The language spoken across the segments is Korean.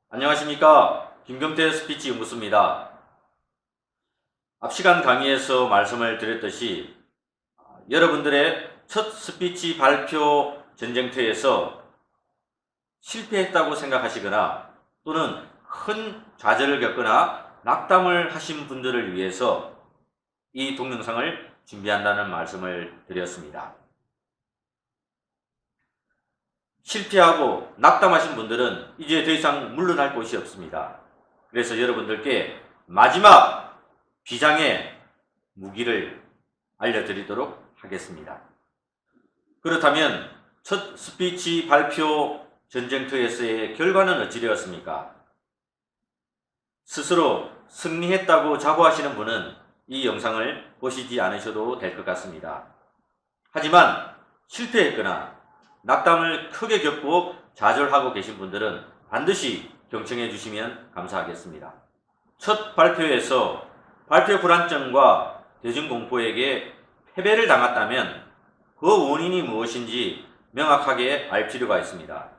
안녕하십니까. 김경태 스피치 연구소입니다. 앞 시간 강의에서 말씀을 드렸듯이 여러분들의 첫 스피치 발표 전쟁터에서 실패했다고 생각하시거나 또는 큰 좌절을 겪거나 낙담을 하신 분들을 위해서 이 동영상을 준비한다는 말씀을 드렸습니다. 실패하고 낙담하신 분들은 이제 더 이상 물러날 곳이 없습니다. 그래서 여러분들께 마지막 비장의 무기를 알려드리도록 하겠습니다. 그렇다면 첫 스피치 발표 전쟁터에서의 결과는 어찌 되었습니까? 스스로 승리했다고 자부하시는 분은 이 영상을 보시지 않으셔도 될 것 같습니다. 하지만 실패했거나 낙담을 크게 겪고 좌절하고 계신 분들은 반드시 경청해 주시면 감사하겠습니다. 첫 발표에서 발표 불안증과 대중공포에게 패배를 당했다면 그 원인이 무엇인지 명확하게 알 필요가 있습니다.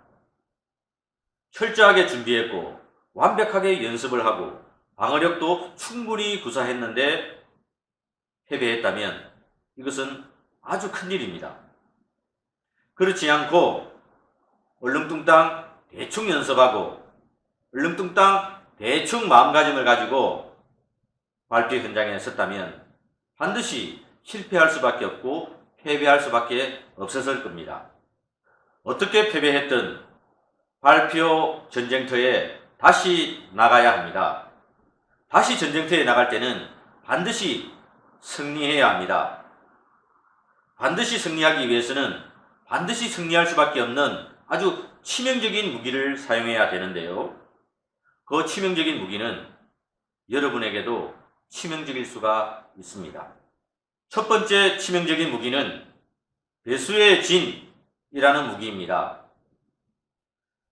철저하게 준비했고 완벽하게 연습을 하고 방어력도 충분히 구사했는데 패배했다면 이것은 아주 큰일입니다. 그렇지 않고 얼렁뚱땅 대충 연습하고 얼렁뚱땅 대충 마음가짐을 가지고 발표 현장에 섰다면 반드시 실패할 수밖에 없고 패배할 수밖에 없었을 겁니다. 어떻게 패배했든 발표 전쟁터에 다시 나가야 합니다. 다시 전쟁터에 나갈 때는 반드시 승리해야 합니다. 반드시 승리하기 위해서는 반드시 승리할 수밖에 없는 아주 치명적인 무기를 사용해야 되는데요. 그 치명적인 무기는 여러분에게도 치명적일 수가 있습니다. 첫 번째 치명적인 무기는 배수의 진이라는 무기입니다.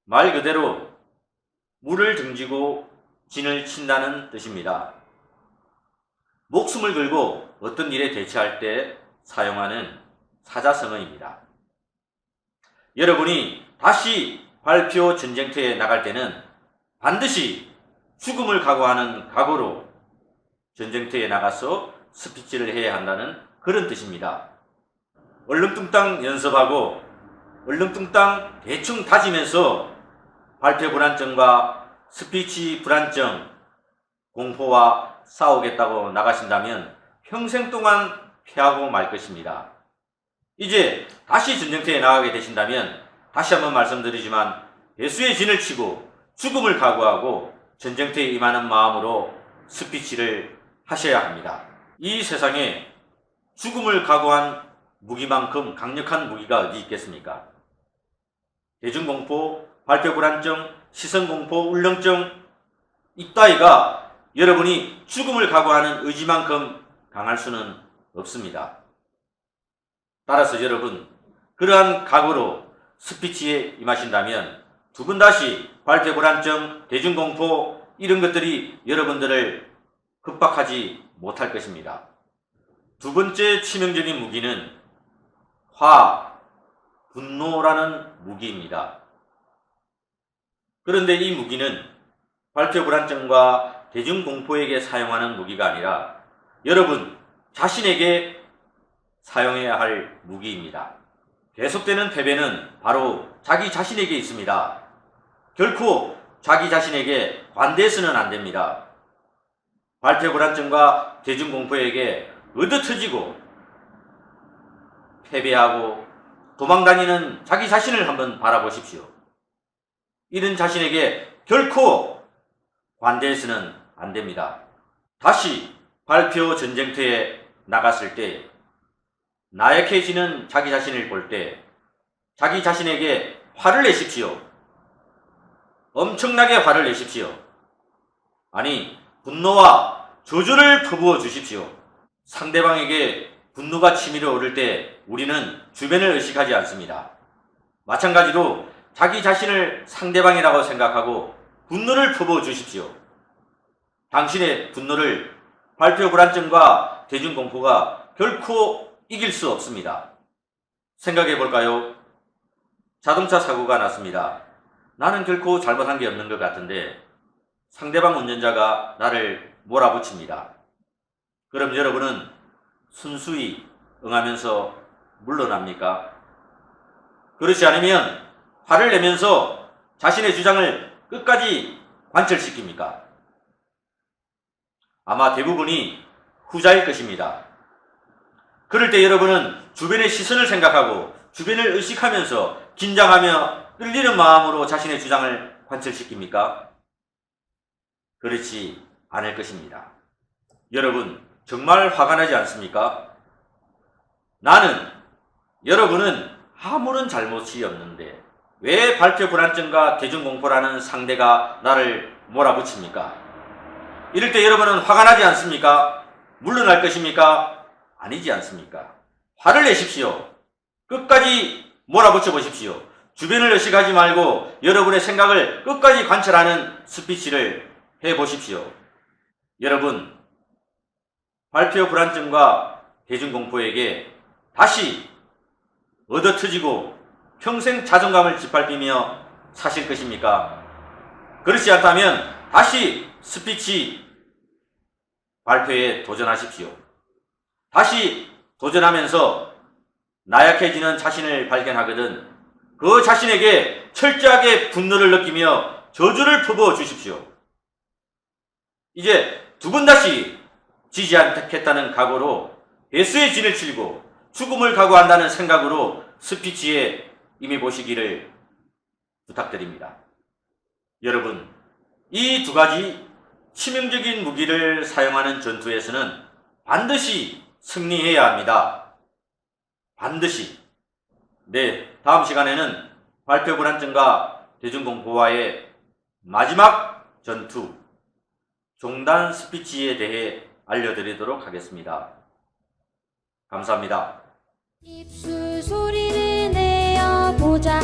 말 그대로 물을 등지고 진을 친다는 뜻입니다. 목숨을 걸고 어떤 일에 대처할 때 사용하는 사자성어입니다. 여러분이 다시 발표 전쟁터에 나갈 때는 반드시 죽음을 각오하는 각오로 전쟁터에 나가서 스피치를 해야 한다는 그런 뜻입니다. 얼렁뚱땅 연습하고 얼렁뚱땅 대충 다지면서 발표 불안증과 스피치 불안증, 공포와 싸우겠다고 나가신다면 평생 동안 패하고 말 것입니다. 이제 다시 전쟁터에 나가게 되신다면 다시 한번 말씀드리지만 배수의 진을 치고 죽음을 각오하고 전쟁터에 임하는 마음으로 스피치를 하셔야 합니다. 이 세상에 죽음을 각오한 무기만큼 강력한 무기가 어디 있겠습니까? 대중공포, 발표 불안증, 시선공포, 울렁증 이따위가 여러분이 죽음을 각오하는 의지만큼 강할 수는 없습니다. 따라서 여러분, 그러한 각오로 스피치에 임하신다면 두 번 다시 발표 불안증, 대중공포 이런 것들이 여러분들을 급박하지 못할 것입니다. 두 번째 치명적인 무기는 분노라는 무기입니다. 그런데 이 무기는 발표 불안증과 대중공포에게 사용하는 무기가 아니라 여러분 자신에게 사용해야 할 무기입니다. 계속되는 패배는 바로 자기 자신에게 있습니다. 결코 자기 자신에게 관대해서는 안 됩니다. 발표 불안증과 대중공포에게 얻어터지고 패배하고 도망다니는 자기 자신을 한번 바라보십시오. 이런 자신에게 결코 관대해서는 안 됩니다. 다시 발표 전쟁터에 나갔을 때 나약해지는 자기 자신을 볼 때 자기 자신에게 화를 내십시오. 엄청나게 화를 내십시오. 아니, 분노와 저주를 퍼부어 주십시오. 상대방에게 분노가 치밀어 오를 때 우리는 주변을 의식하지 않습니다. 마찬가지로 자기 자신을 상대방이라고 생각하고 분노를 퍼부어 주십시오. 당신의 분노를 발표 불안증과 대중공포가 결코 이길 수 없습니다. 생각해 볼까요? 자동차 사고가 났습니다. 나는 결코 잘못한 게 없는 것 같은데 상대방 운전자가 나를 몰아붙입니다. 그럼 여러분은 순수히 응하면서 물러납니까? 그렇지 않으면 화를 내면서 자신의 주장을 끝까지 관철시킵니까? 아마 대부분이 후자일 것입니다. 그럴 때 여러분은 주변의 시선을 생각하고 주변을 의식하면서 긴장하며 끌리는 마음으로 자신의 주장을 관철시킵니까? 그렇지 않을 것입니다. 여러분, 정말 화가 나지 않습니까? 나는, 여러분은 아무런 잘못이 없는데 왜 발표 불안증과 대중공포라는 상대가 나를 몰아붙입니까? 이럴 때 여러분은 화가 나지 않습니까? 물러날 것입니까? 아니지 않습니까? 화를 내십시오. 끝까지 몰아붙여 보십시오. 주변을 의식하지 말고 여러분의 생각을 끝까지 관찰하는 스피치를 해보십시오. 여러분, 발표 불안증과 대중공포에게 다시 얻어터지고 평생 자존감을 짓밟히며 사실 것입니까? 그렇지 않다면 다시 스피치 발표에 도전하십시오. 다시 도전하면서 나약해지는 자신을 발견하거든 그 자신에게 철저하게 분노를 느끼며 저주를 퍼부어 주십시오. 이제 두 번 다시 지지 않겠다는 각오로 배수의 진을 치고 죽음을 각오한다는 생각으로 스피치에 임해보시기를 부탁드립니다. 여러분, 이 두 가지 치명적인 무기를 사용하는 전투에서는 반드시 승리해야 합니다. 반드시. 네, 다음 시간에는 발표 불안증과 대중공포와의 마지막 전투, 종단 스피치에 대해 알려드리도록 하겠습니다. 감사합니다. 입술 소리를 내어보자.